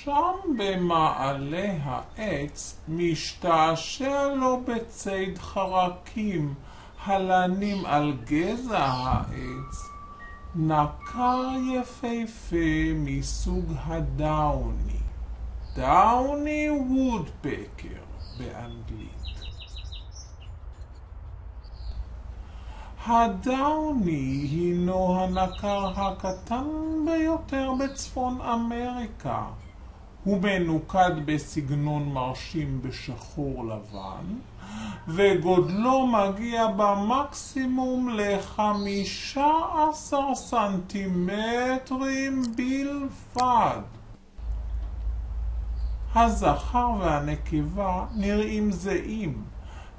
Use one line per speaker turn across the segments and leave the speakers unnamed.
שם במעלה העץ משתעשע לו בציד חרקים הלנים על גזע העץ נקר יפהפה מסוג הדאוני, דאוני וודפקר באנגלית. הדאוני הינו הנקר הקטן ביותר בצפון אמריקה. הוא מנוקד בסגנון מרשים בשחור לבן, וגודלו מגיע במקסימום ל15 סנטימטרים בלבד. הזכר והנקבה נראים זהים,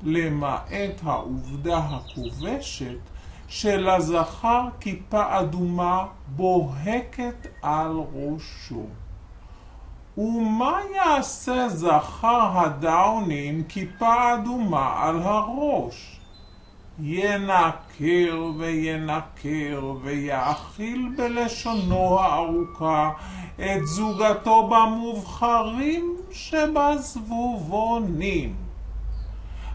למעט העובדה הכובשת שלזכר כיפה אדומה בוהקת על ראשו. ומה יעשה זכר הדאוני עם כיפה אדומה על הראש? ינקר וינקר ויאכיל בלשונו הארוכה את זוגתו במובחרים שבזבובונים.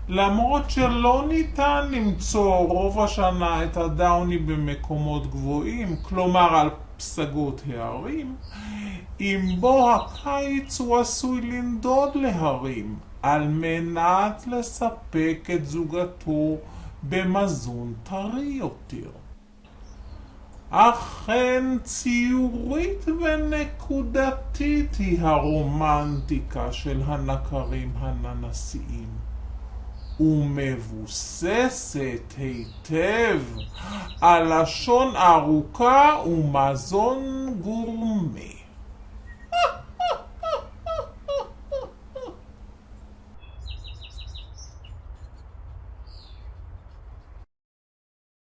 למרות שלא ניתן למצוא רוב השנה את הדאוני במקומות גבוהים, כלומר על פסגות ההרים, עם בוא הקיץ הוא עשוי לנדוד להרים על מנת לספק את זוגתו במזון טרי יותר. אכן ציורית ונקודתית היא הרומנטיקה של הנקרים הננסיים, ומבוססת היטב על לשון ארוכה ומזון